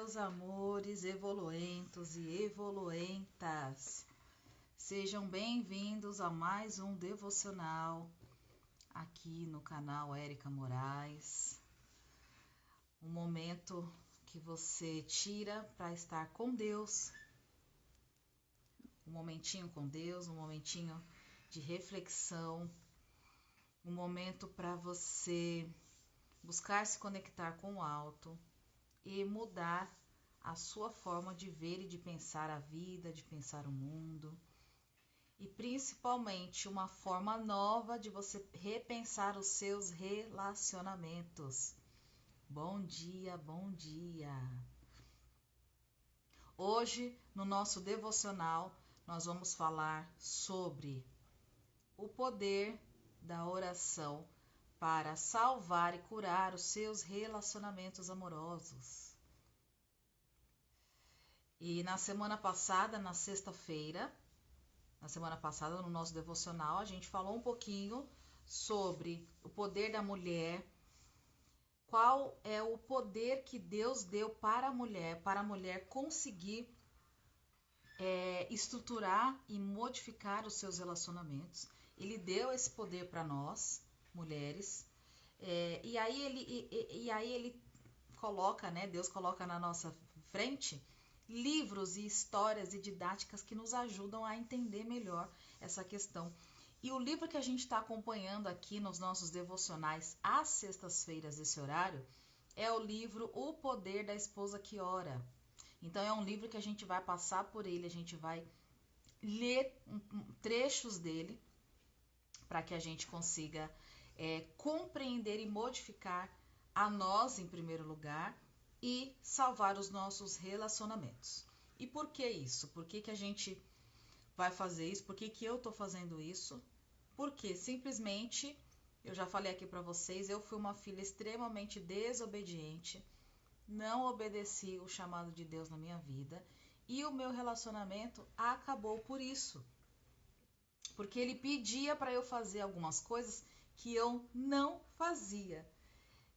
meus amores evoluentos e evoluentas. Sejam bem-vindos a mais um devocional aqui no canal Érica Moraes. Um momento que você tira para estar com Deus. Um momentinho com Deus, um momentinho de reflexão. Um momento para você buscar se conectar com o alto e mudar a sua forma de ver e de pensar a vida, de pensar o mundo. E principalmente uma forma nova de você repensar os seus relacionamentos. Bom dia, bom dia! Hoje, no nosso devocional, nós vamos falar sobre o poder da oração para salvar e curar os seus relacionamentos amorosos. E na semana passada, na sexta-feira, no nosso devocional, a gente falou um pouquinho sobre o poder da mulher, qual é o poder que Deus deu para a mulher conseguir estruturar e modificar os seus relacionamentos. Ele deu esse poder para nós, mulheres, e aí ele coloca, né? Deus coloca na nossa frente livros e histórias e didáticas que nos ajudam a entender melhor essa questão. E o livro que a gente está acompanhando aqui nos nossos devocionais às sextas-feiras desse horário é o livro O Poder da Esposa que Ora. Então é um livro que a gente vai passar por ele, a gente vai ler trechos dele para que a gente consiga compreender e modificar a nós em primeiro lugar e salvar os nossos relacionamentos. E por que isso? Por que a gente vai fazer isso? Por que eu estou fazendo isso? Porque simplesmente, eu já falei aqui para vocês, eu fui uma filha extremamente desobediente, não obedeci o chamado de Deus na minha vida e o meu relacionamento acabou por isso. Porque ele pedia para eu fazer algumas coisas que eu não fazia.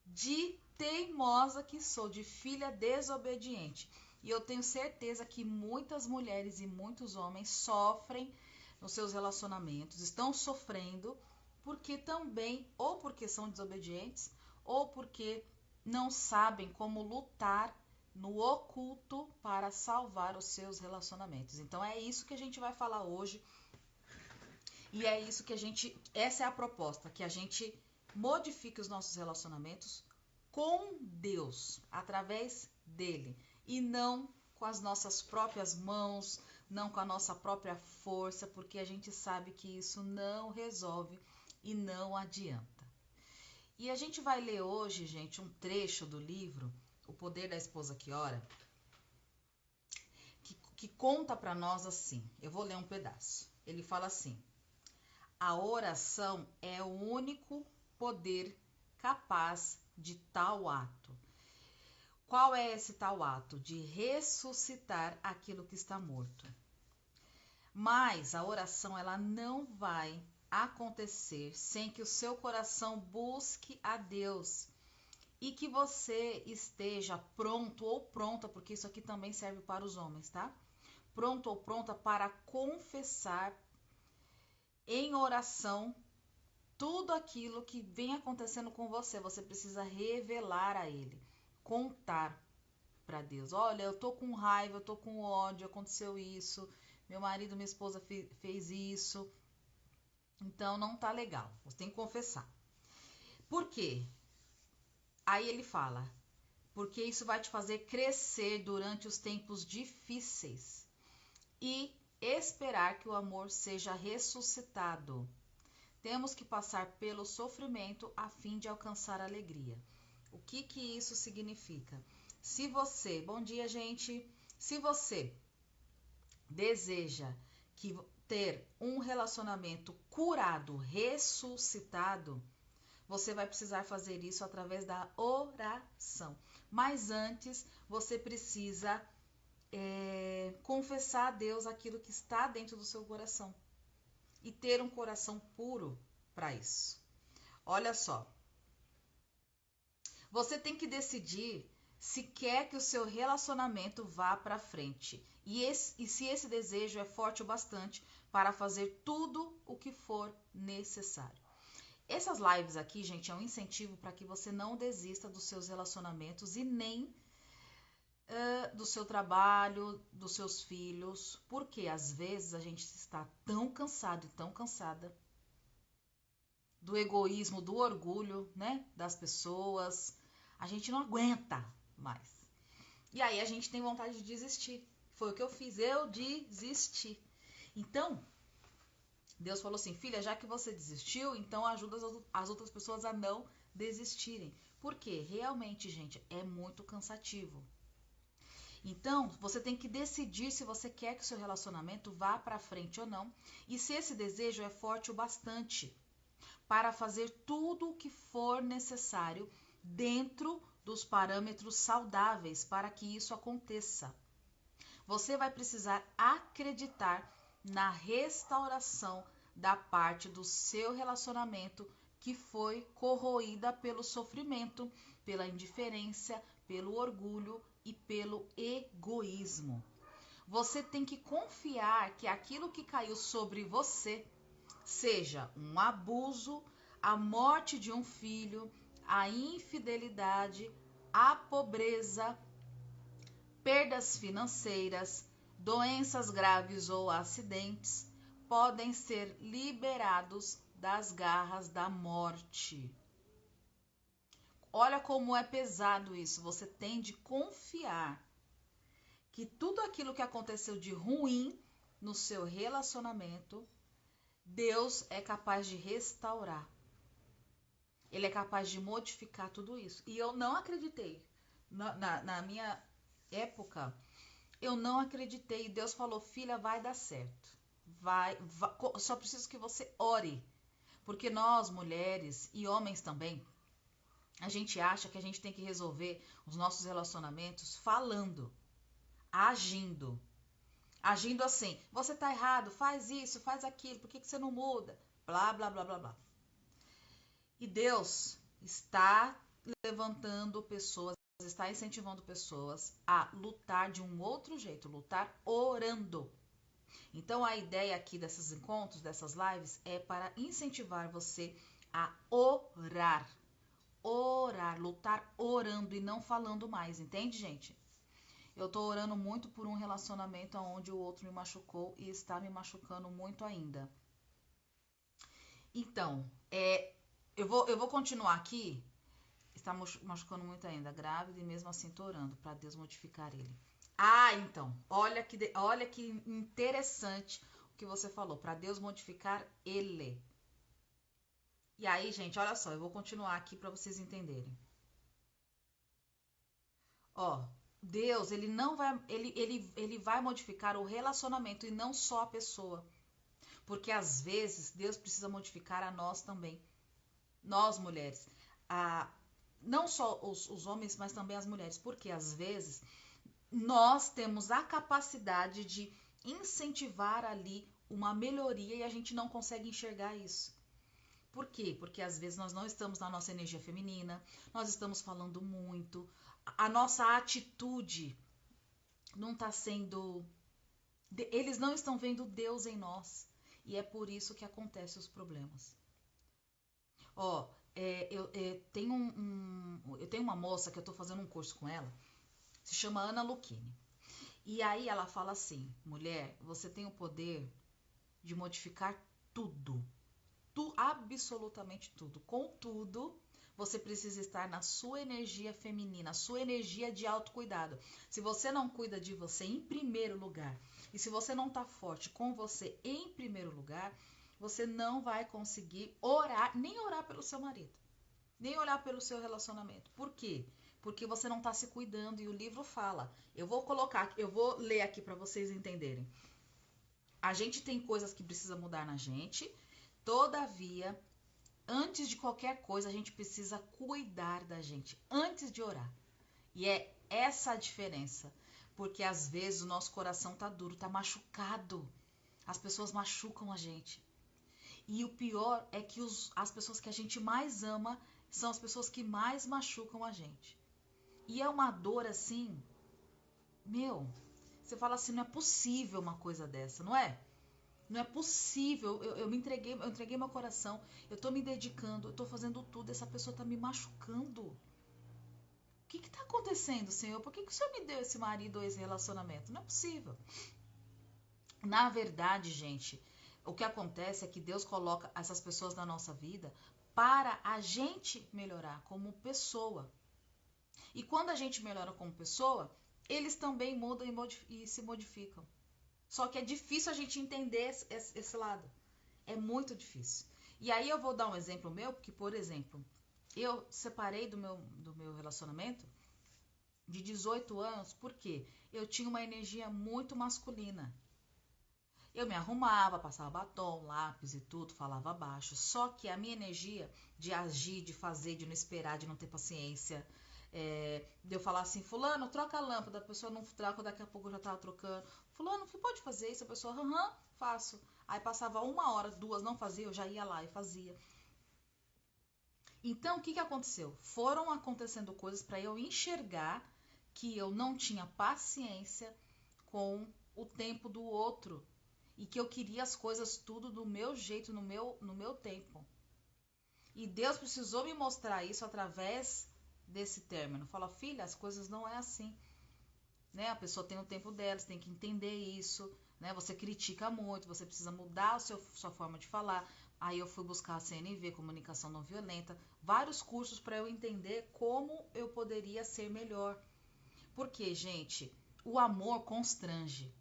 De teimosa que sou, de filha desobediente. E eu tenho certeza que muitas mulheres e muitos homens sofrem nos seus relacionamentos, estão sofrendo porque também, ou porque são desobedientes, ou porque não sabem como lutar no oculto para salvar os seus relacionamentos. Então é isso que a gente vai falar hoje. E é isso que essa é a proposta, que a gente modifique os nossos relacionamentos com Deus, através dele, e não com as nossas próprias mãos, não com a nossa própria força, porque a gente sabe que isso não resolve e não adianta. E a gente vai ler hoje, gente, um trecho do livro O Poder da Esposa que Ora, que conta para nós assim. Eu vou ler um pedaço. Ele fala assim: a oração é o único poder capaz de tal ato. Qual é esse tal ato? De ressuscitar aquilo que está morto. Mas a oração ela não vai acontecer sem que o seu coração busque a Deus e que você esteja pronto ou pronta, porque isso aqui também serve para os homens, tá? Pronto ou pronta para confessar em oração tudo aquilo que vem acontecendo com você. Você precisa revelar a ele, contar para Deus. Olha, eu tô com raiva, eu tô com ódio, aconteceu isso, meu marido, minha esposa fez isso, então não tá legal, você tem que confessar. Por quê? Aí ele fala, porque isso vai te fazer crescer durante os tempos difíceis e esperar que o amor seja ressuscitado. Temos que passar pelo sofrimento a fim de alcançar a alegria. O que isso significa? Se você, bom dia, gente, se você deseja ter um relacionamento curado, ressuscitado, você vai precisar fazer isso através da oração. Mas antes, você precisa confessar a Deus aquilo que está dentro do seu coração. E ter um coração puro para isso. Olha só. Você tem que decidir se quer que o seu relacionamento vá para frente. E se esse desejo é forte o bastante para fazer tudo o que for necessário. Essas lives aqui, gente, é um incentivo para que você não desista dos seus relacionamentos e nem do seu trabalho, dos seus filhos, porque às vezes a gente está tão cansado e tão cansada do egoísmo, do orgulho, né, das pessoas, a gente não aguenta mais. E aí a gente tem vontade de desistir. Foi o que eu fiz, eu desisti. Então, Deus falou assim, filha, já que você desistiu, então ajuda as outras pessoas a não desistirem. Porque realmente, gente, é muito cansativo. Então, você tem que decidir se você quer que o seu relacionamento vá para frente ou não, e se esse desejo é forte o bastante para fazer tudo o que for necessário dentro dos parâmetros saudáveis para que isso aconteça. Você vai precisar acreditar na restauração da parte do seu relacionamento que foi corroída pelo sofrimento, pela indiferença, pelo orgulho e pelo egoísmo. Você tem que confiar que aquilo que caiu sobre você, seja um abuso, a morte de um filho, a infidelidade, a pobreza, perdas financeiras, doenças graves ou acidentes, podem ser liberados das garras da morte. Olha como é pesado isso. Você tem de confiar que tudo aquilo que aconteceu de ruim no seu relacionamento, Deus é capaz de restaurar. Ele é capaz de modificar tudo isso. E eu não acreditei. Na minha época, eu não acreditei. Deus falou, filha, vai dar certo. Vai, só preciso que você ore. Porque nós, mulheres e homens também, a gente acha que a gente tem que resolver os nossos relacionamentos falando, agindo. Agindo assim, você tá errado, faz isso, faz aquilo, por que você não muda? Blá, blá, blá, blá, blá. E Deus está levantando pessoas, está incentivando pessoas a lutar de um outro jeito, lutar orando. Então a ideia aqui desses encontros, dessas lives, é para incentivar você a orar. Orar, lutar orando e não falando mais, entende, gente? Eu tô orando muito por um relacionamento onde o outro me machucou e está me machucando muito ainda. Então, eu vou continuar aqui. Está machucando muito ainda, grávida, e mesmo assim tô orando para Deus modificar ele. Ah, então, olha que interessante o que você falou, para Deus modificar ele. E aí, gente, olha só, eu vou continuar aqui para vocês entenderem. Ó, Deus, ele não vai, ele vai modificar o relacionamento e não só a pessoa. Porque às vezes Deus precisa modificar a nós também. Nós, mulheres. Não só os homens, mas também as mulheres. Porque às vezes nós temos a capacidade de incentivar ali uma melhoria e a gente não consegue enxergar isso. Por quê? Porque às vezes nós não estamos na nossa energia feminina, nós estamos falando muito, a nossa atitude não está sendo... Eles não estão vendo Deus em nós. E é por isso que acontecem os problemas. Ó, eu tenho uma moça que eu estou fazendo um curso com ela, se chama Ana Lucchini. E aí ela fala assim, mulher, você tem o poder de modificar tudo. Absolutamente tudo. Contudo, você precisa estar na sua energia feminina, sua energia de autocuidado. Se você não cuida de você em primeiro lugar, e se você não está forte com você em primeiro lugar, você não vai conseguir orar, nem orar pelo seu marido, nem orar pelo seu relacionamento. Por quê? Porque você não está se cuidando e o livro fala. Eu vou ler aqui para vocês entenderem. A gente tem coisas que precisa mudar na gente, todavia, antes de qualquer coisa, a gente precisa cuidar da gente, antes de orar. E é essa a diferença. Porque às vezes o nosso coração tá duro, tá machucado. As pessoas machucam a gente. E o pior é que as pessoas que a gente mais ama são as pessoas que mais machucam a gente. E é uma dor assim, meu, você fala assim, não é possível uma coisa dessa, não é? Não é possível, eu entreguei meu coração, eu tô me dedicando, eu tô fazendo tudo, essa pessoa tá me machucando. O que tá acontecendo, Senhor? Por que o Senhor me deu esse marido ou esse relacionamento? Não é possível. Na verdade, gente, o que acontece é que Deus coloca essas pessoas na nossa vida para a gente melhorar como pessoa. E quando a gente melhora como pessoa, eles também mudam e se modificam. Só que é difícil a gente entender esse lado. É muito difícil. E aí eu vou dar um exemplo meu, porque, por exemplo, eu separei do meu relacionamento de 18 anos porque eu tinha uma energia muito masculina. Eu me arrumava, passava batom, lápis e tudo, falava baixo. Só que a minha energia de agir, de fazer, de não esperar, de não ter paciência, de eu falar assim, fulano, troca a lâmpada, a pessoa não troca, daqui a pouco eu já tava trocando. Fulano, você pode fazer isso? A pessoa, aham, faço. Aí passava 1 hora, 2, não fazia, eu já ia lá e fazia. Então, o que aconteceu? Foram acontecendo coisas para eu enxergar que eu não tinha paciência com o tempo do outro e que eu queria as coisas tudo do meu jeito, no meu tempo. E Deus precisou me mostrar isso através desse término. Fala, filha, as coisas não é assim, né? A pessoa tem o tempo dela, você tem que entender isso, né? Você critica muito, você precisa mudar sua forma de falar. Aí eu fui buscar a CNV, Comunicação Não Violenta, vários cursos para eu entender como eu poderia ser melhor. Porque, gente, o amor constrange.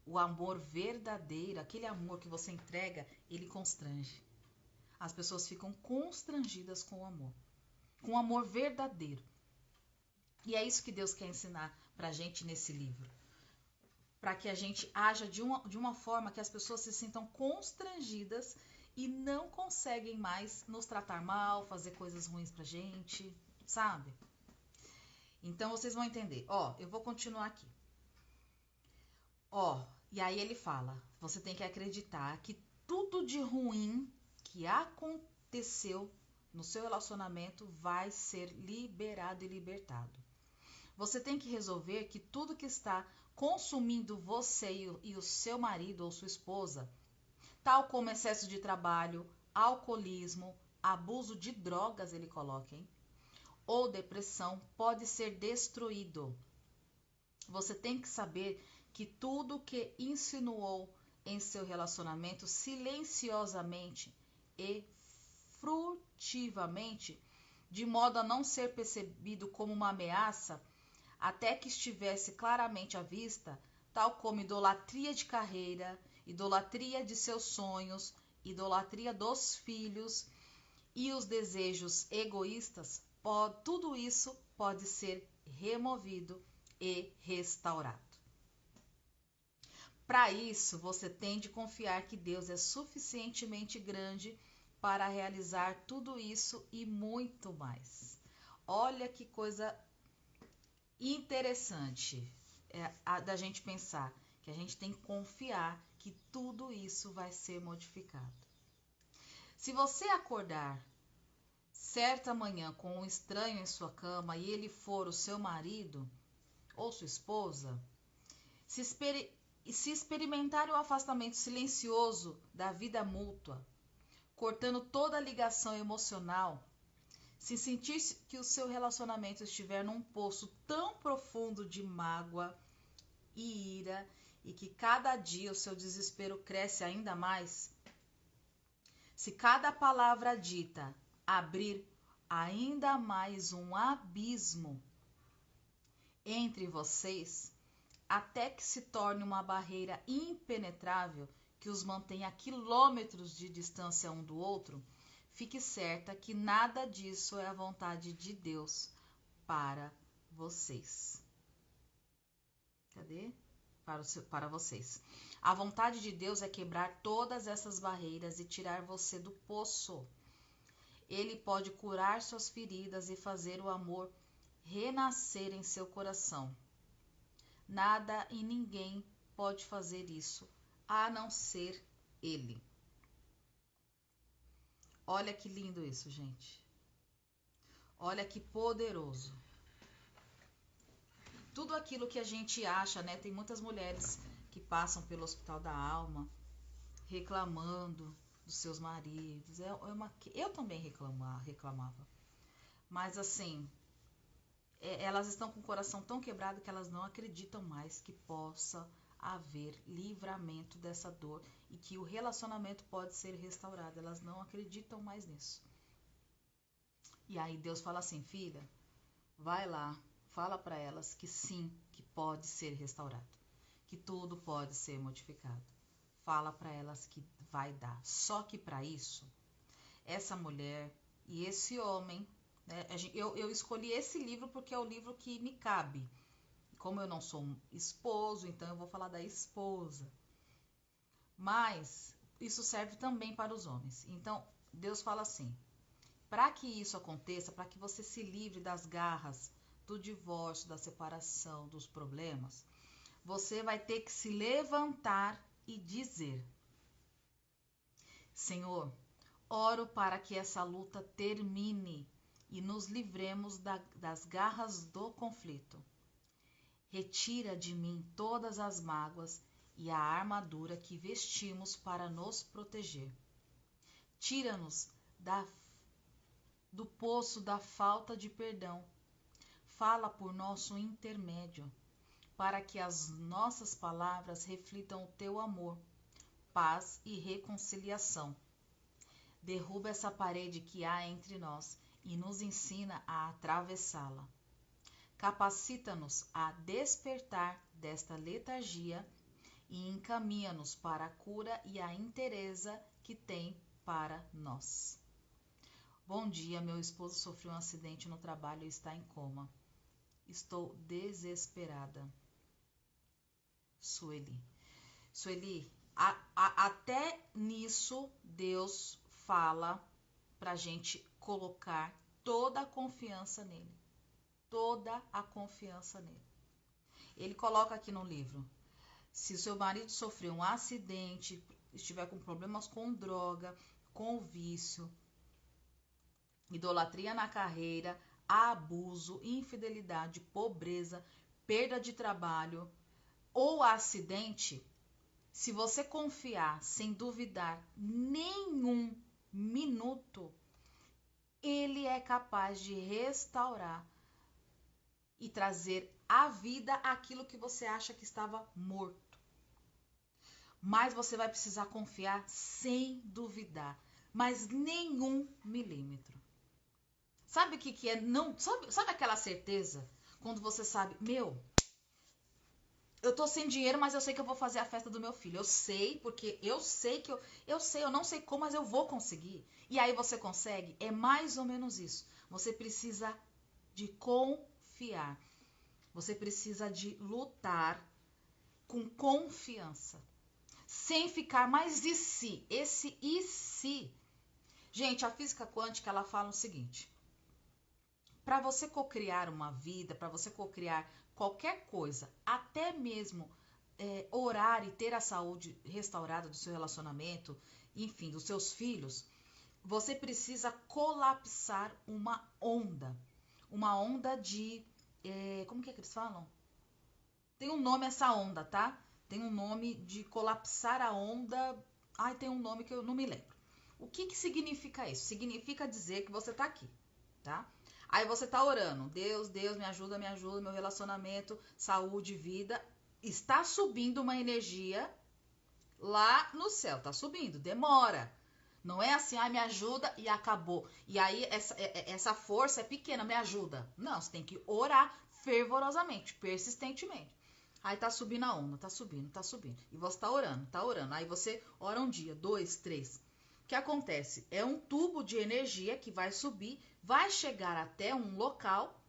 O amor verdadeiro, aquele amor que você entrega, ele constrange. As pessoas ficam constrangidas com o amor. Com o amor verdadeiro. E é isso que Deus quer ensinar pra gente nesse livro. Para que a gente haja de uma forma que as pessoas se sintam constrangidas e não conseguem mais nos tratar mal, fazer coisas ruins pra gente, sabe? Então vocês vão entender. Ó, eu vou continuar aqui. Ó, e aí ele fala, você tem que acreditar que tudo de ruim que aconteceu no seu relacionamento vai ser liberado e libertado. Você tem que resolver que tudo que está consumindo você e o seu marido ou sua esposa, tal como excesso de trabalho, alcoolismo, abuso de drogas, ele coloca, hein? Ou depressão, pode ser destruído. Você tem que saber que tudo que insinuou em seu relacionamento silenciosamente e furtivamente, de modo a não ser percebido como uma ameaça, até que estivesse claramente à vista, tal como idolatria de carreira, idolatria de seus sonhos, idolatria dos filhos e os desejos egoístas, tudo isso pode ser removido e restaurado. Para isso, você tem de confiar que Deus é suficientemente grande para realizar tudo isso e muito mais. Olha que coisa interessante da gente pensar que a gente tem que confiar que tudo isso vai ser modificado. Se você acordar certa manhã com um estranho em sua cama e ele for o seu marido ou sua esposa, se experimentar o afastamento silencioso da vida mútua, cortando toda a ligação emocional, se sentir que o seu relacionamento estiver num poço tão profundo de mágoa e ira e que cada dia o seu desespero cresce ainda mais, se cada palavra dita abrir ainda mais um abismo entre vocês, até que se torne uma barreira impenetrável que os mantenha a quilômetros de distância um do outro, fique certa que nada disso é a vontade de Deus para vocês. Cadê? Para vocês. A vontade de Deus é quebrar todas essas barreiras e tirar você do poço. Ele pode curar suas feridas e fazer o amor renascer em seu coração. Nada e ninguém pode fazer isso, a não ser Ele. Olha que lindo isso, gente. Olha que poderoso. Tudo aquilo que a gente acha, né? Tem muitas mulheres que passam pelo hospital da alma reclamando dos seus maridos. Eu também reclamava. Mas assim, elas estão com o coração tão quebrado que elas não acreditam mais que possa haver livramento dessa dor e que o relacionamento pode ser restaurado. Elas não acreditam mais nisso. E aí Deus fala assim, filha, vai lá, fala para elas que sim, que pode ser restaurado, que tudo pode ser modificado. Fala para elas que vai dar. Só que para isso, essa mulher e esse homem, né, eu escolhi esse livro porque é o livro que me cabe. Como eu não sou um esposo, então eu vou falar da esposa. Mas isso serve também para os homens. Então, Deus fala assim, para que isso aconteça, para que você se livre das garras do divórcio, da separação, dos problemas, você vai ter que se levantar e dizer: Senhor, oro para que essa luta termine e nos livremos das garras do conflito. Retira de mim todas as mágoas e a armadura que vestimos para nos proteger. Tira-nos do poço da falta de perdão. Fala por nosso intermédio, para que as nossas palavras reflitam o teu amor, paz e reconciliação. Derruba essa parede que há entre nós e nos ensina a atravessá-la. Capacita-nos a despertar desta letargia e encaminha-nos para a cura e a inteireza que tem para nós. Bom dia, meu esposo sofreu um acidente no trabalho e está em coma. Estou desesperada. Sueli, até nisso Deus fala pra gente colocar toda a confiança nele. Toda a confiança nele. Ele coloca aqui no livro: se o seu marido sofreu um acidente, estiver com problemas com droga, com vício, idolatria na carreira, abuso, infidelidade, pobreza, perda de trabalho ou acidente, se você confiar sem duvidar nenhum minuto, ele é capaz de restaurar e trazer à vida aquilo que você acha que estava morto. Mas você vai precisar confiar sem duvidar, mas nenhum milímetro. Sabe o que é? Não, sabe aquela certeza? Quando você sabe, eu tô sem dinheiro, mas eu sei que eu vou fazer a festa do meu filho. Eu sei, porque eu sei que eu não sei como, mas eu vou conseguir. E aí você consegue? É mais ou menos isso. Você precisa de confiar. Você precisa de lutar com confiança. Sem ficar, mas e se? Esse e se? Gente, a física quântica, ela fala o seguinte: para você cocriar uma vida, para você cocriar qualquer coisa, até mesmo orar e ter a saúde restaurada do seu relacionamento, enfim, dos seus filhos, você precisa colapsar uma onda. Uma onda de... como que eles falam? Tem um nome essa onda, tá? Tem um nome de colapsar a onda. Ai, tem um nome que eu não me lembro. O que significa isso? Significa dizer que você tá aqui, tá? Aí você tá orando, Deus, me ajuda, meu relacionamento, saúde, vida. Está subindo uma energia lá no céu, tá subindo, demora. Não é assim, me ajuda e acabou. E aí essa força é pequena, me ajuda. Não, você tem que orar fervorosamente, persistentemente. Aí tá subindo a onda, tá subindo. E você tá orando. Aí você ora um dia, 2, 3. O que acontece? É um tubo de energia que vai subir, vai chegar até um local.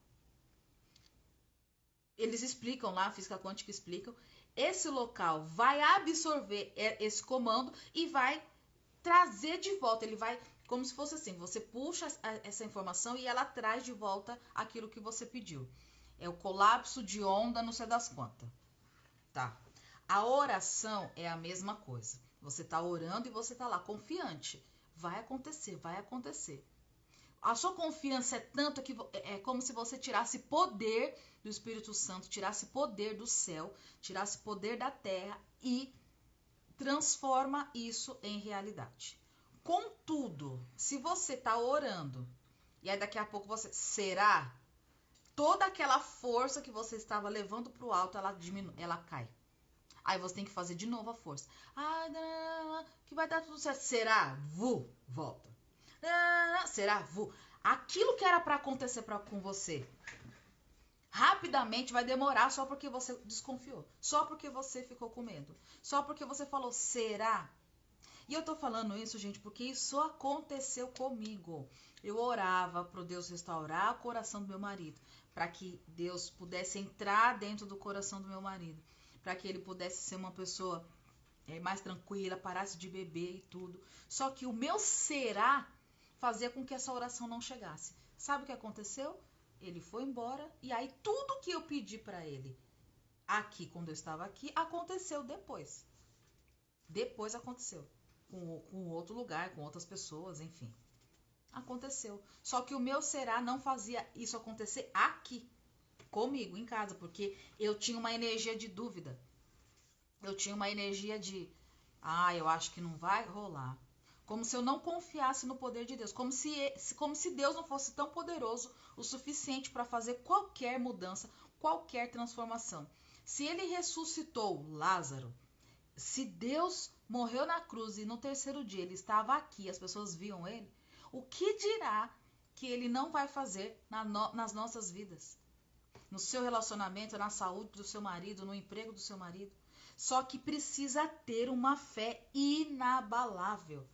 Eles explicam lá, a física quântica explicam. Esse local vai absorver esse comando e vai trazer de volta. Ele vai, como se fosse assim, você puxa essa informação e ela traz de volta aquilo que você pediu. É o colapso de onda, não sei das quantas. Tá. A oração é a mesma coisa. Você tá orando e você tá lá confiante. Vai acontecer. A sua confiança é tanto que é como se você tirasse poder do Espírito Santo, tirasse poder do céu, tirasse poder da terra e transforma isso em realidade. Contudo, se você está orando e aí daqui a pouco será? Toda aquela força que você estava levando para o alto, ela diminui, ela cai. Aí você tem que fazer de novo a força. Que vai dar tudo certo. Será? Volta. Será? Aquilo que era para acontecer com você, rapidamente vai demorar só porque você desconfiou. Só porque você ficou com medo. Só porque você falou, será? E eu tô falando isso, gente, porque isso aconteceu comigo. Eu orava pro Deus restaurar o coração do meu marido, para que Deus pudesse entrar dentro do coração do meu marido, para que ele pudesse ser uma pessoa mais tranquila, parasse de beber e tudo. Só que o meu será fazia com que essa oração não chegasse. Sabe o que aconteceu? Ele foi embora e aí tudo que eu pedi para ele aqui, quando eu estava aqui, aconteceu depois. Depois aconteceu. Com outro lugar, com outras pessoas, enfim. Aconteceu. Só que o meu será não fazia isso acontecer aqui, comigo, em casa, porque eu tinha uma energia de dúvida. Eu tinha uma energia de, eu acho que não vai rolar. Como se eu não confiasse no poder de Deus. Como se Deus não fosse tão poderoso o suficiente para fazer qualquer mudança, qualquer transformação. Se ele ressuscitou Lázaro, se Deus morreu na cruz e no terceiro dia ele estava aqui, as pessoas viam ele, o que dirá que ele não vai fazer nas nossas vidas? No seu relacionamento, na saúde do seu marido, no emprego do seu marido. Só que precisa ter uma fé inabalável.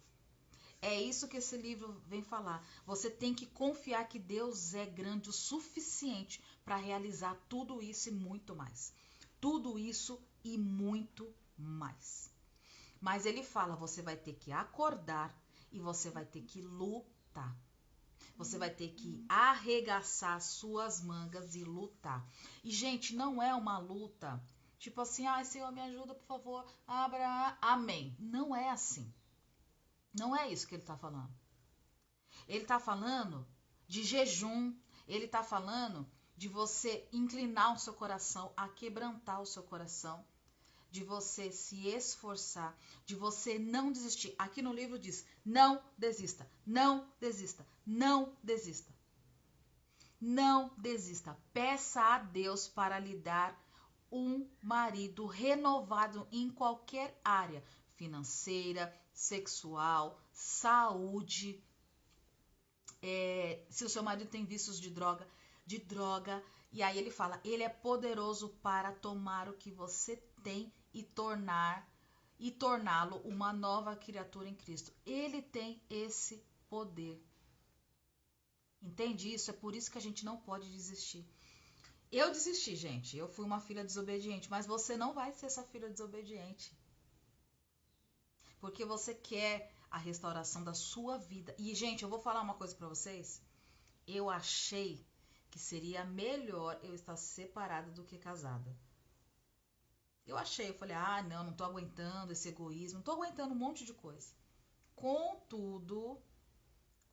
É isso que esse livro vem falar. Você tem que confiar que Deus é grande o suficiente para realizar tudo isso e muito mais. Tudo isso e muito mais. Mas ele fala, você vai ter que acordar e você vai ter que lutar. Você vai ter que arregaçar suas mangas e lutar. E, gente, não é uma luta tipo assim, Senhor, me ajuda, por favor, abra, amém. Não é assim. Não é isso que ele está falando. Ele está falando de jejum, ele está falando de você inclinar o seu coração, aquebrantar o seu coração, de você se esforçar, de você não desistir. Aqui no livro diz, não desista, não desista, não desista. Não desista. Peça a Deus para lhe dar um marido renovado em qualquer área, financeira, sexual, saúde. Se o seu marido tem vícios de droga, e aí ele fala, ele é poderoso para tomar o que você tem e torná-lo uma nova criatura em Cristo. Ele tem esse poder. Entende isso? É por isso que a gente não pode desistir. Eu desisti, gente. Eu fui uma filha desobediente, mas você não vai ser essa filha desobediente. Porque você quer a restauração da sua vida. E, gente, eu vou falar uma coisa pra vocês. Eu achei que seria melhor eu estar separada do que casada. Eu falei, não tô aguentando esse egoísmo, não tô aguentando um monte de coisa. Contudo,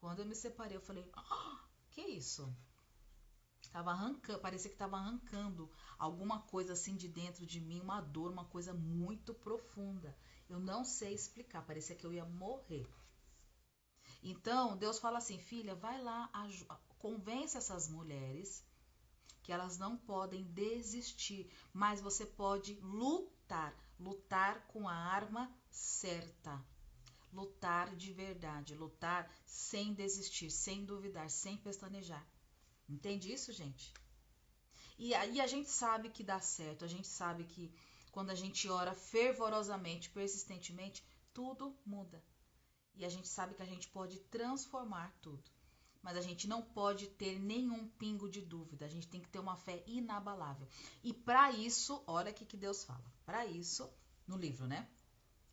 quando eu me separei, eu falei, que isso? Tava arrancando, parecia que tava arrancando alguma coisa assim de dentro de mim, uma dor, uma coisa muito profunda. Eu não sei explicar, parecia que eu ia morrer. Então, Deus fala assim, filha, vai lá, convence essas mulheres que elas não podem desistir, mas você pode lutar com a arma certa. Lutar de verdade, lutar sem desistir, sem duvidar, sem pestanejar. Entende isso, gente? E aí a gente sabe que dá certo, a gente sabe que quando a gente ora fervorosamente, persistentemente, tudo muda. E a gente sabe que a gente pode transformar tudo. Mas a gente não pode ter nenhum pingo de dúvida. A gente tem que ter uma fé inabalável. E para isso, olha o que Deus fala. Para isso, no livro, né?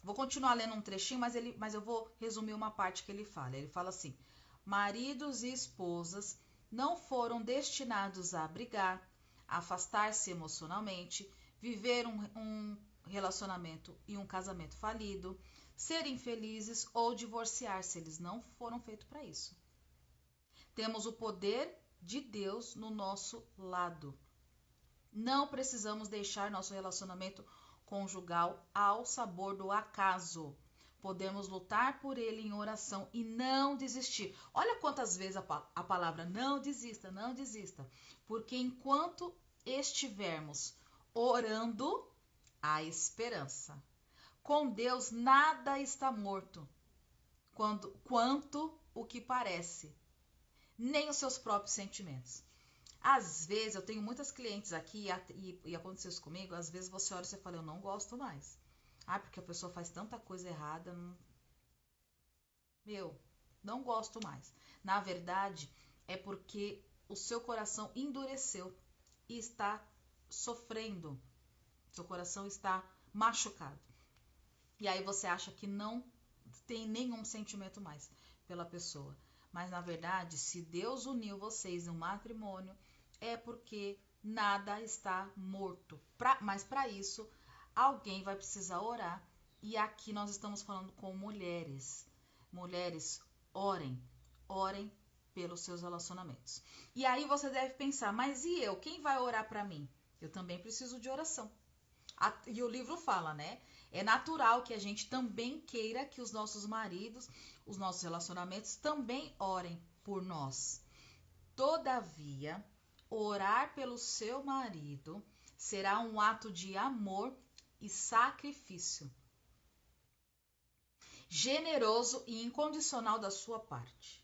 Vou continuar lendo um trechinho, mas eu vou resumir uma parte que ele fala. Ele fala assim, maridos e esposas não foram destinados a brigar, a afastar-se emocionalmente, viver um relacionamento e um casamento falido, ser infelizes ou divorciar-se. Eles não foram feitos para isso. Temos o poder de Deus no nosso lado. Não precisamos deixar nosso relacionamento conjugal ao sabor do acaso. Podemos lutar por ele em oração e não desistir. Olha quantas vezes a palavra não desista, não desista. Porque enquanto estivermos orando, há esperança. Com Deus nada está morto, quanto o que parece, nem os seus próprios sentimentos. Às vezes, eu tenho muitas clientes aqui, e aconteceu isso comigo, às vezes você olha e você fala, eu não gosto mais. Ah, porque a pessoa faz tanta coisa errada. Não gosto mais. Na verdade, é porque o seu coração endureceu e está sofrendo. Seu coração está machucado. E aí você acha que não tem nenhum sentimento mais pela pessoa. Mas na verdade, se Deus uniu vocês no matrimônio, é porque nada está morto. Mas para isso, alguém vai precisar orar. E aqui nós estamos falando com mulheres. Mulheres, orem. Orem pelos seus relacionamentos. E aí você deve pensar, mas e eu? Quem vai orar para mim? Eu também preciso de oração. E o livro fala, né? É natural que a gente também queira que os nossos maridos, os nossos relacionamentos também orem por nós. Todavia, orar pelo seu marido será um ato de amor e sacrifício, generoso e incondicional da sua parte.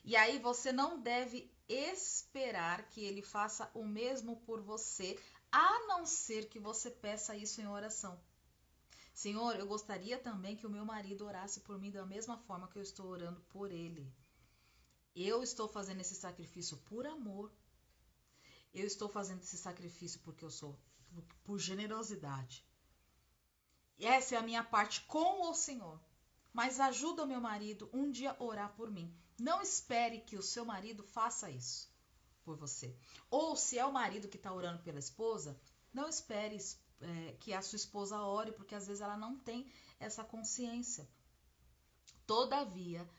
E aí você não deve esperar que ele faça o mesmo por você, a não ser que você peça isso em oração. Senhor, eu gostaria também que o meu marido orasse por mim da mesma forma que eu estou orando por ele. Eu estou fazendo esse sacrifício por amor. Eu estou fazendo esse sacrifício porque eu sou por generosidade. Essa é a minha parte com o Senhor. Mas ajuda o meu marido um dia a orar por mim. Não espere que o seu marido faça isso por você. Ou se é o marido que está orando pela esposa, não espere que a sua esposa ore, porque às vezes ela não tem essa consciência. Todavia,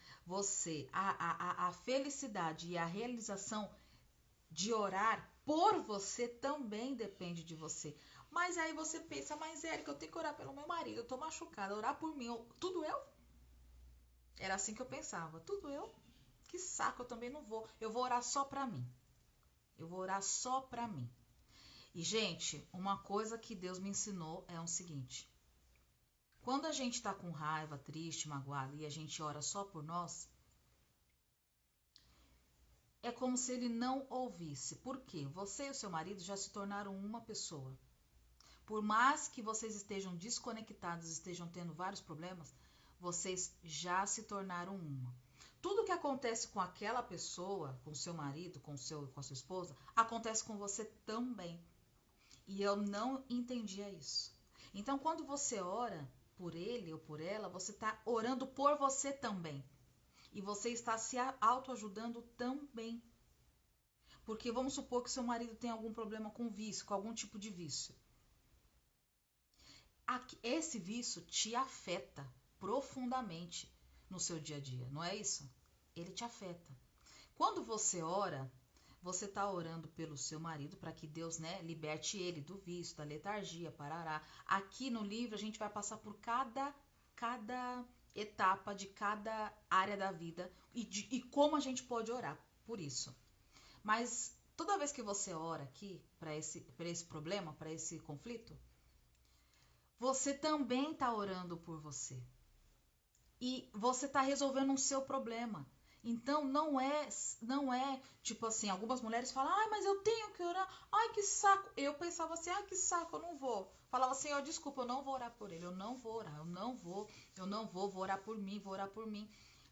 a felicidade e a realização de orar por você também depende de você. Mas aí você pensa, mas Érica, eu tenho que orar pelo meu marido, eu tô machucada, orar por mim, tudo eu? Era assim que eu pensava, tudo eu? Que saco, eu também não vou, eu vou orar só pra mim. Eu vou orar só pra mim. E, gente, uma coisa que Deus me ensinou é o seguinte. Quando a gente tá com raiva, triste, magoado, e a gente ora só por nós, é como se ele não ouvisse. Por quê? Você e o seu marido já se tornaram uma pessoa. Por mais que vocês estejam desconectados, estejam tendo vários problemas, vocês já se tornaram uma. Tudo que acontece com aquela pessoa, com o seu marido, com a sua esposa, acontece com você também. E eu não entendia isso. Então, quando você ora por ele ou por ela, você está orando por você também. E você está se autoajudando também. Porque vamos supor que seu marido tem algum problema com vício, com algum tipo de vício. Esse vício te afeta profundamente no seu dia a dia, não é isso? Ele te afeta. Quando você ora, você está orando pelo seu marido para que Deus, né, liberte ele do vício, da letargia, parará. Aqui no livro a gente vai passar por cada etapa de cada área da vida e como a gente pode orar por isso. Mas toda vez que você ora aqui para esse problema, para esse conflito, você também está orando por você. E você está resolvendo um seu problema. Então não é tipo assim, algumas mulheres falam, ai, mas eu tenho que orar, ai que saco. Eu pensava assim, ai que saco, eu não vou. Falava assim, ó, desculpa, eu não vou orar por ele, eu não vou orar, vou orar por mim, vou orar por mim.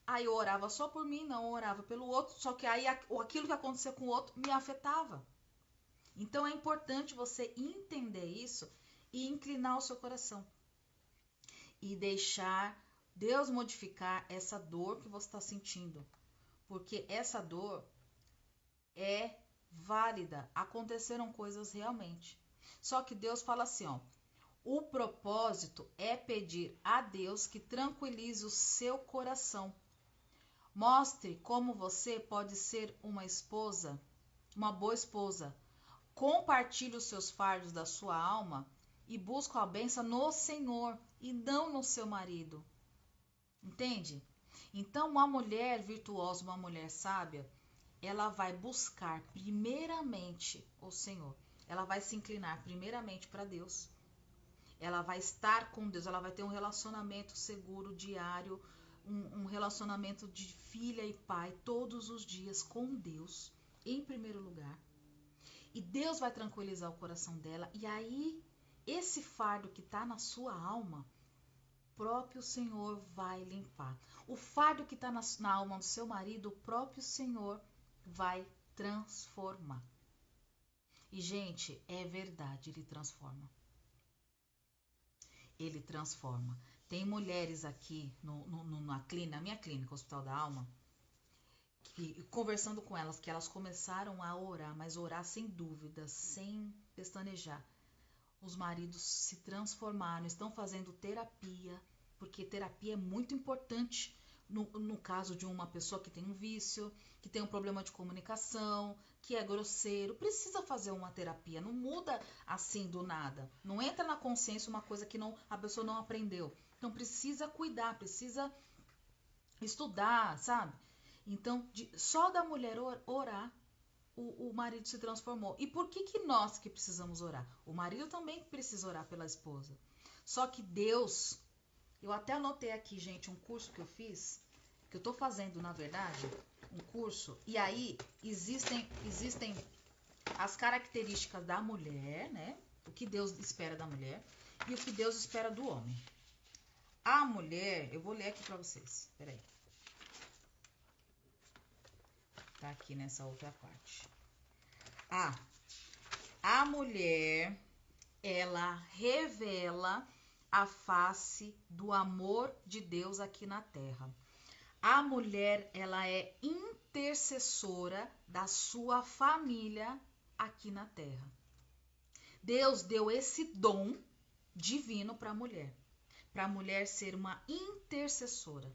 Aí eu orava só por mim, não orava pelo outro, só que aí aquilo que acontecia com o outro me afetava. Então é importante você entender isso e inclinar o seu coração. E deixar Deus modificar essa dor que você está sentindo. Porque essa dor é válida. Aconteceram coisas realmente. Só que Deus fala assim, ó. O propósito é pedir a Deus que tranquilize o seu coração. Mostre como você pode ser uma esposa, uma boa esposa. Compartilhe os seus fardos da sua alma e busque a bênção no Senhor e não no seu marido. Entende? Então, uma mulher virtuosa, uma mulher sábia, ela vai buscar primeiramente o Senhor. Ela vai se inclinar primeiramente para Deus. Ela vai estar com Deus, ela vai ter um relacionamento seguro, diário, um relacionamento de filha e pai todos os dias com Deus, em primeiro lugar. E Deus vai tranquilizar o coração dela. E aí, esse fardo que está na sua alma, próprio Senhor vai limpar. O fardo que está na alma do seu marido, o próprio Senhor vai transformar. E, gente, é verdade, ele transforma. Ele transforma. Tem mulheres aqui na minha clínica, Hospital da Alma, que, conversando com elas, que elas começaram a orar, mas orar sem dúvidas, sem pestanejar. Os maridos se transformaram, estão fazendo terapia, porque terapia é muito importante no caso de uma pessoa que tem um vício, que tem um problema de comunicação, que é grosseiro, precisa fazer uma terapia, não muda assim do nada, não entra na consciência uma coisa que a pessoa não aprendeu, então precisa cuidar, precisa estudar, sabe? Então, só da mulher orar, o marido se transformou. E por que nós que precisamos orar? O marido também precisa orar pela esposa. Só que Deus, eu até anotei aqui, gente, um curso que eu fiz, que eu tô fazendo, na verdade, um curso, e aí existem as características da mulher, né? O que Deus espera da mulher e o que Deus espera do homem. A mulher, eu vou ler aqui pra vocês, peraí. Tá aqui nessa outra parte. A mulher, ela revela a face do amor de Deus aqui na terra. A mulher, ela é intercessora da sua família aqui na terra. Deus deu esse dom divino para a mulher ser uma intercessora.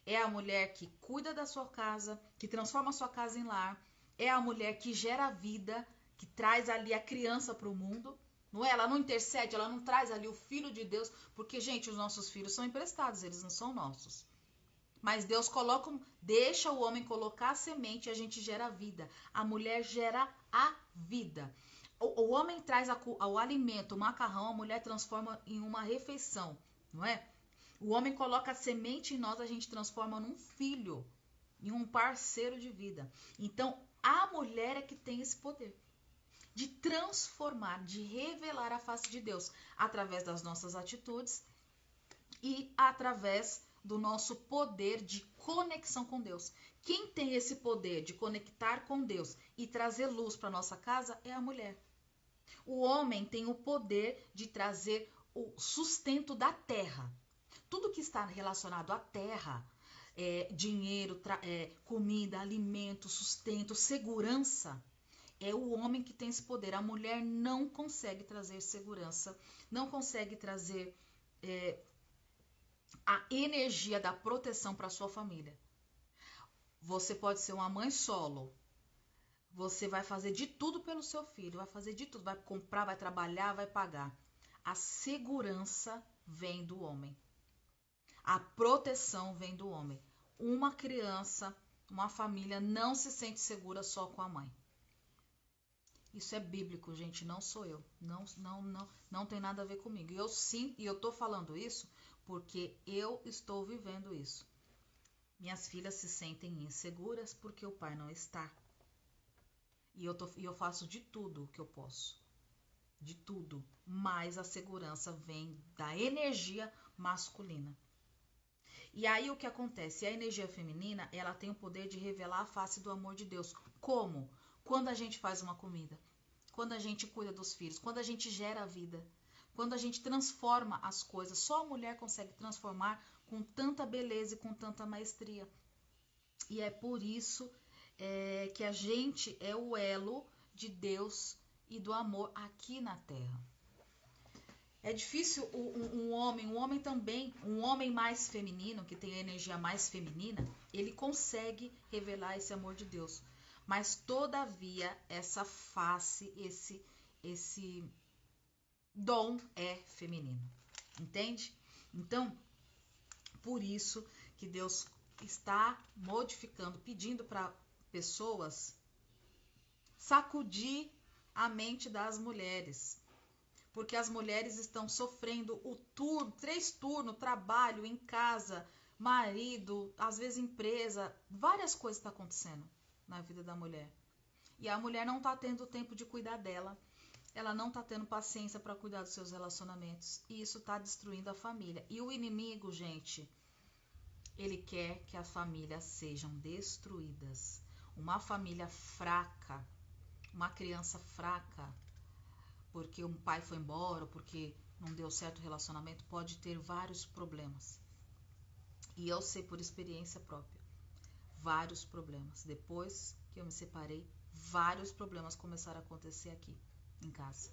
É a mulher que cuida da sua casa, que transforma a sua casa em lar. É a mulher que gera vida, que traz ali a criança para o mundo. Não é? Ela não intercede, ela não traz ali o Filho de Deus. Porque, gente, os nossos filhos são emprestados, eles não são nossos. Mas Deus deixa o homem colocar a semente e a gente gera a vida. A mulher gera a vida. O homem traz o alimento, o macarrão, a mulher transforma em uma refeição, não é? O homem coloca a semente em nós, a gente transforma num filho, em um parceiro de vida. Então, a mulher é que tem esse poder de transformar, de revelar a face de Deus através das nossas atitudes e através do nosso poder de conexão com Deus. Quem tem esse poder de conectar com Deus e trazer luz para nossa casa é a mulher. O homem tem o poder de trazer o sustento da terra. Tudo que está relacionado à terra, dinheiro, comida, alimento, sustento, segurança, é o homem que tem esse poder. A mulher não consegue trazer segurança, não consegue trazer a energia da proteção para sua família. Você pode ser uma mãe solo. Você vai fazer de tudo pelo seu filho, vai fazer de tudo, vai comprar, vai trabalhar, vai pagar. A segurança vem do homem. A proteção vem do homem. Uma criança, uma família não se sente segura só com a mãe. Isso é bíblico, gente, não sou eu. Não tem nada a ver comigo. E eu tô falando isso porque eu estou vivendo isso. Minhas filhas se sentem inseguras porque o pai não está. E eu faço de tudo que eu posso. De tudo. Mas a segurança vem da energia masculina. E aí o que acontece? A energia feminina, ela tem o poder de revelar a face do amor de Deus. Como? Quando a gente faz uma comida. Quando a gente cuida dos filhos. Quando a gente gera a vida. Quando a gente transforma as coisas. Só a mulher consegue transformar com tanta beleza e com tanta maestria. E é por isso que a gente é o elo de Deus e do amor aqui na terra. É difícil um homem também, um homem mais feminino, que tem a energia mais feminina, ele consegue revelar esse amor de Deus. Mas todavia, essa face, esse dom é feminino. Entende? Então, por isso que Deus está modificando, pedindo para pessoas sacudir a mente das mulheres. Porque as mulheres estão sofrendo o turno, 3 turnos, trabalho, em casa, marido, às vezes empresa, várias coisas estão acontecendo na vida da mulher. E a mulher não está tendo tempo de cuidar dela, ela não está tendo paciência para cuidar dos seus relacionamentos, e isso está destruindo a família. E o inimigo, gente, ele quer que as famílias sejam destruídas. Uma família fraca, uma criança fraca, porque um pai foi embora, ou porque não deu certo o relacionamento, pode ter vários problemas. E eu sei por experiência própria, vários problemas. Depois que eu me separei, vários problemas começaram a acontecer aqui, em casa.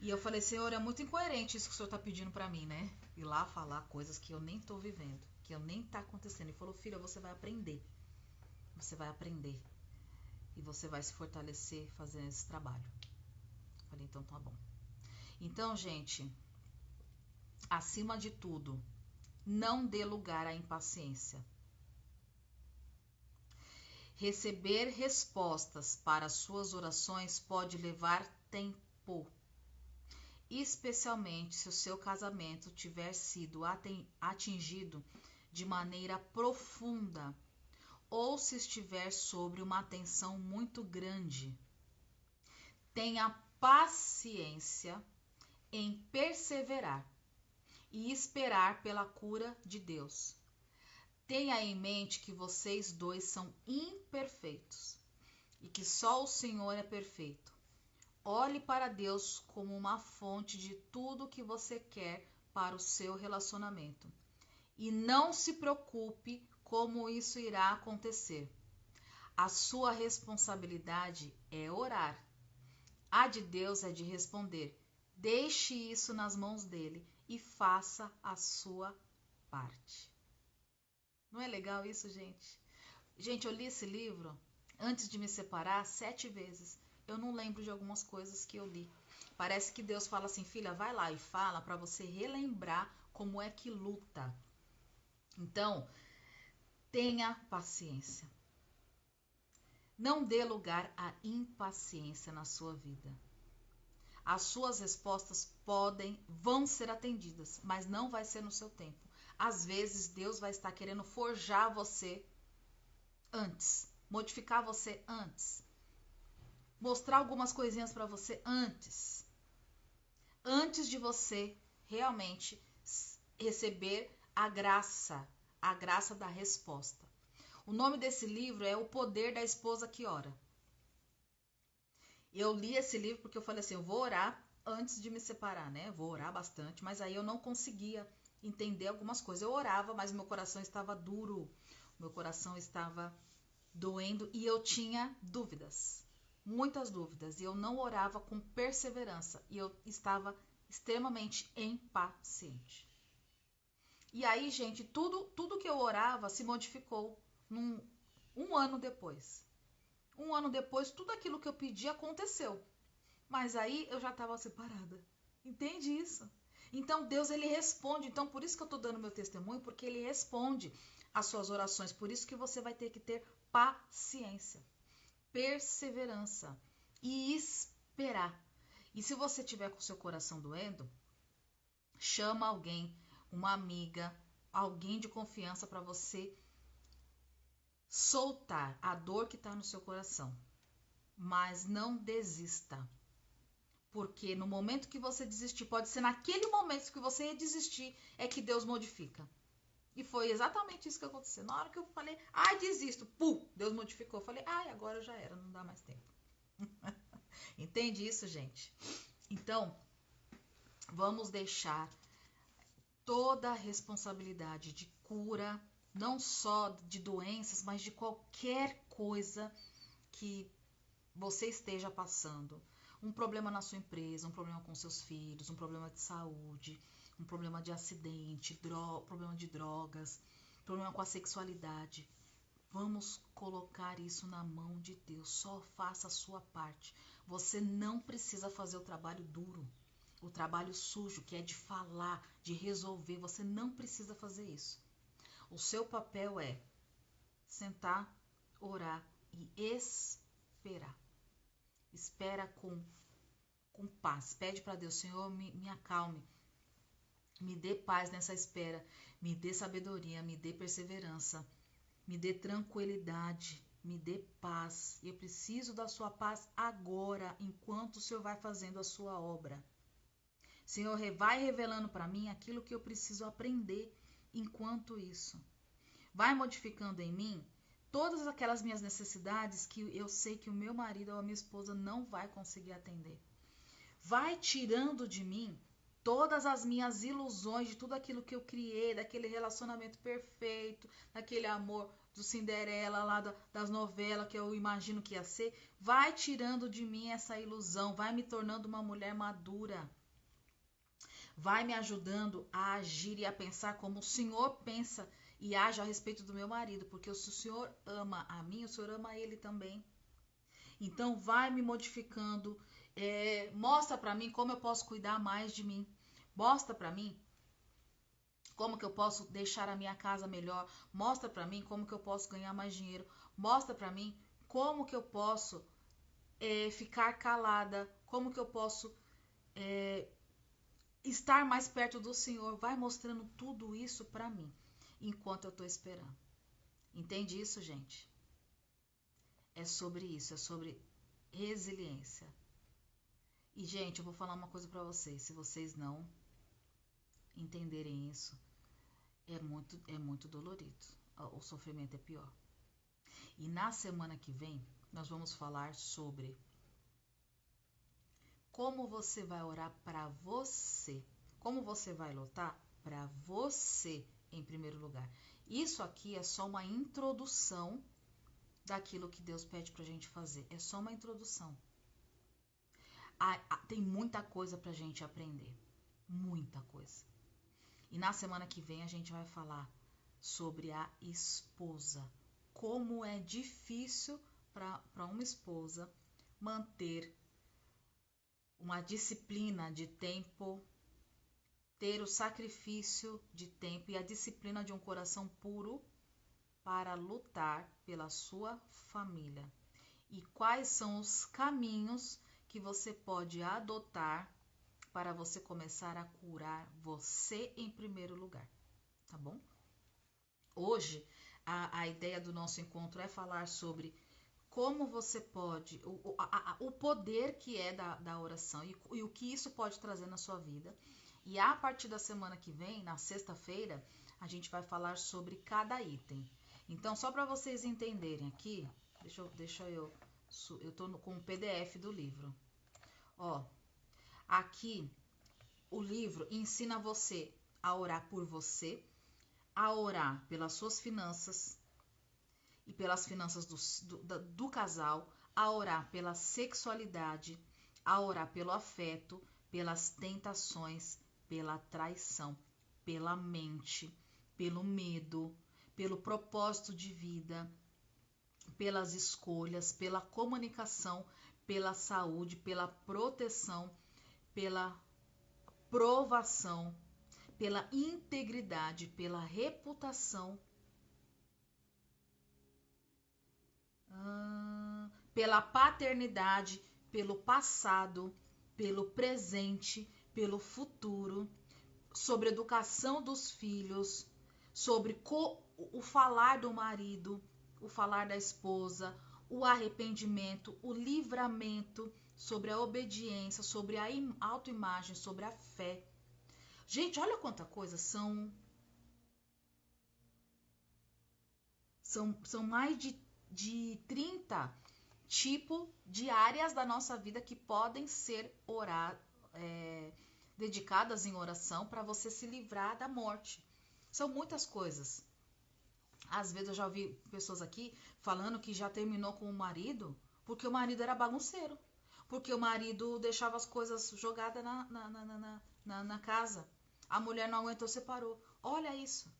E eu falei, Senhor, é muito incoerente isso que o Senhor está pedindo para mim, né? Ir lá falar coisas que eu nem estou vivendo, que eu nem está acontecendo. Ele falou, filha, você vai aprender. Você vai aprender. E você vai se fortalecer fazendo esse trabalho. Falei, então tá bom. Então, gente, acima de tudo, não dê lugar à impaciência. Receber respostas para suas orações pode levar tempo, especialmente se o seu casamento tiver sido atingido de maneira profunda ou se estiver sob uma tensão muito grande. Tenha paciência em perseverar e esperar pela cura de Deus. Tenha em mente que vocês dois são imperfeitos e que só o Senhor é perfeito. Olhe para Deus como uma fonte de tudo que você quer para o seu relacionamento. E não se preocupe como isso irá acontecer. A sua responsabilidade é orar. A de Deus é de responder. Deixe isso nas mãos dele e faça a sua parte. Não é legal isso, gente? Gente, eu li esse livro antes de me separar 7 vezes. Eu não lembro de algumas coisas que eu li. Parece que Deus fala assim, filha, vai lá e fala para você relembrar como é que luta. Então, tenha paciência. Não dê lugar à impaciência na sua vida. As suas respostas vão ser atendidas, mas não vai ser no seu tempo. Às vezes, Deus vai estar querendo forjar você antes, modificar você antes, mostrar algumas coisinhas para você antes de você realmente receber a graça da resposta. O nome desse livro é O Poder da Esposa que Ora. Eu li esse livro porque eu falei assim, eu vou orar antes de me separar, né? Vou orar bastante, mas aí eu não conseguia entender algumas coisas. Eu orava, mas meu coração estava duro, meu coração estava doendo e eu tinha dúvidas, muitas dúvidas. E eu não orava com perseverança e eu estava extremamente impaciente. E aí, gente, tudo que eu orava se modificou um ano depois. Um ano depois, tudo aquilo que eu pedi aconteceu. Mas aí eu já estava separada. Entende isso? Então Deus, ele responde. Então por isso que eu estou dando meu testemunho, porque ele responde às suas orações. Por isso que você vai ter que ter paciência, perseverança e esperar. E se você tiver com o seu coração doendo, chama alguém, uma amiga, alguém de confiança para você soltar a dor que está no seu coração. Mas não desista. Porque no momento que você desistir, pode ser naquele momento que você ia desistir, é que Deus modifica. E foi exatamente isso que aconteceu. Na hora que eu falei, desisto, Deus modificou. Eu falei, agora já era, não dá mais tempo. Entende isso, gente? Então, vamos deixar toda a responsabilidade de cura, não só de doenças, mas de qualquer coisa que você esteja passando. um problema na sua empresa, um problema com seus filhos, um problema de saúde, um problema de acidente, problema de drogas, problema com a sexualidade. Vamos colocar isso na mão de Deus. Só faça a sua parte. Você não precisa fazer o trabalho duro, o trabalho sujo, que é de falar, de resolver. Você não precisa fazer isso. O seu papel é sentar, orar e esperar. Espera com paz. Pede para Deus, Senhor, me acalme. Me dê paz nessa espera. Me dê sabedoria, me dê perseverança. Me dê tranquilidade, me dê paz. Eu preciso da sua paz agora, enquanto o Senhor vai fazendo a sua obra. Senhor, vai revelando para mim aquilo que eu preciso aprender enquanto isso. Vai modificando em mim todas aquelas minhas necessidades que eu sei que o meu marido ou a minha esposa não vai conseguir atender. Vai tirando de mim todas as minhas ilusões de tudo aquilo que eu criei, daquele relacionamento perfeito, daquele amor do Cinderela lá das novelas que eu imagino que ia ser. Vai tirando de mim essa ilusão, vai me tornando uma mulher madura. Vai me ajudando a agir e a pensar como o Senhor pensa e age a respeito do meu marido, porque se o Senhor ama a mim, o Senhor ama ele também. Então vai me modificando, mostra para mim como eu posso cuidar mais de mim. Mostra para mim como que eu posso deixar a minha casa melhor. Mostra para mim como que eu posso ganhar mais dinheiro. Mostra para mim como que eu posso ficar calada. Como que eu posso estar mais perto do Senhor. Vai mostrando tudo isso para mim enquanto eu estou esperando. Entende isso, gente? É sobre isso, é sobre resiliência. E, gente, eu vou falar uma coisa para vocês. Se vocês não entenderem isso, é muito dolorido. O sofrimento é pior. E na semana que vem, nós vamos falar sobre como você vai orar para você. Como você vai lutar para você em primeiro lugar. Isso aqui é só uma introdução daquilo que Deus pede pra gente fazer. É só uma introdução. Tem muita coisa pra gente aprender. Muita coisa. E na semana que vem a gente vai falar sobre a esposa. Como é difícil para uma esposa manter uma disciplina de tempo, ter o sacrifício de tempo e a disciplina de um coração puro para lutar pela sua família. E quais são os caminhos que você pode adotar para você começar a curar você em primeiro lugar, tá bom? Hoje, a ideia do nosso encontro é falar sobre como você pode, o poder que é da oração e o que isso pode trazer na sua vida. E a partir da semana que vem, na sexta-feira, a gente vai falar sobre cada item. Então, só para vocês entenderem aqui, eu tô com o PDF do livro. Ó, aqui o livro ensina você a orar por você, a orar pelas suas finanças e pelas finanças do casal, a orar pela sexualidade, a orar pelo afeto, pelas tentações, pela traição, pela mente, pelo medo, pelo propósito de vida, pelas escolhas, pela comunicação, pela saúde, pela proteção, pela provação, pela integridade, pela reputação, pela paternidade, pelo passado, pelo presente, pelo futuro, sobre a educação dos filhos, sobre o falar do marido, o falar da esposa, o arrependimento, o livramento, sobre a obediência, sobre a autoimagem, sobre a fé. Gente, olha quanta coisa, são mais de 30 tipos de áreas da nossa vida que podem ser dedicadas em oração para você se livrar da morte. São muitas coisas. Às vezes eu já ouvi pessoas aqui falando que já terminou com o marido porque o marido era bagunceiro. porque o marido deixava as coisas jogadas na casa. A mulher não aguentou, separou. Olha isso.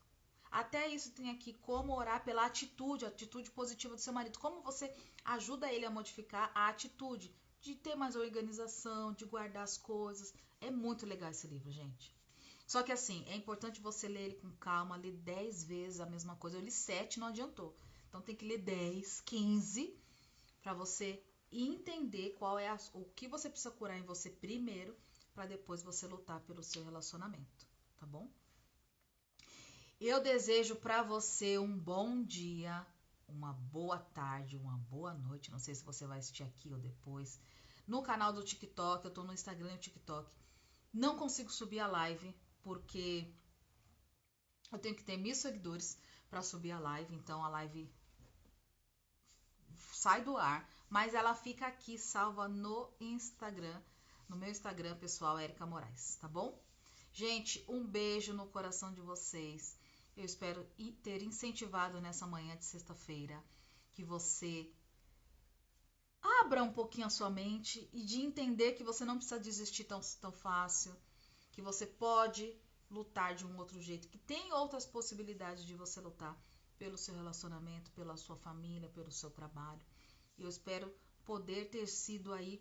Até isso tem aqui, como orar pela atitude, a atitude positiva do seu marido. Como você ajuda ele a modificar a atitude de ter mais organização, de guardar as coisas. É muito legal esse livro, gente. Só que assim, é importante você ler ele com calma, ler 10 vezes a mesma coisa. Eu li 7, não adiantou. Então tem que ler 10, 15, para você entender qual é o que você precisa curar em você primeiro, para depois você lutar pelo seu relacionamento, tá bom? Eu desejo para você um bom dia, uma boa tarde, uma boa noite. Não sei se você vai assistir aqui ou depois. No canal do TikTok, eu tô no Instagram e no TikTok. Não consigo subir a live porque eu tenho que ter 1.000 seguidores para subir a live. Então a live sai do ar, mas ela fica aqui salva no Instagram, no meu Instagram pessoal, Érica Moraes, tá bom? Gente, um beijo no coração de vocês. Eu espero ter incentivado nessa manhã de sexta-feira que você abra um pouquinho a sua mente e de entender que você não precisa desistir tão fácil, que você pode lutar de um outro jeito, que tem outras possibilidades de você lutar pelo seu relacionamento, pela sua família, pelo seu trabalho. Eu espero poder ter sido aí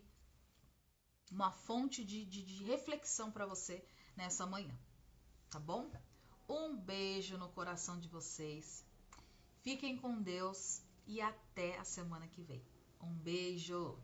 uma fonte de reflexão para você nessa manhã, tá bom? Um beijo no coração de vocês. Fiquem com Deus e até a semana que vem. Um beijo!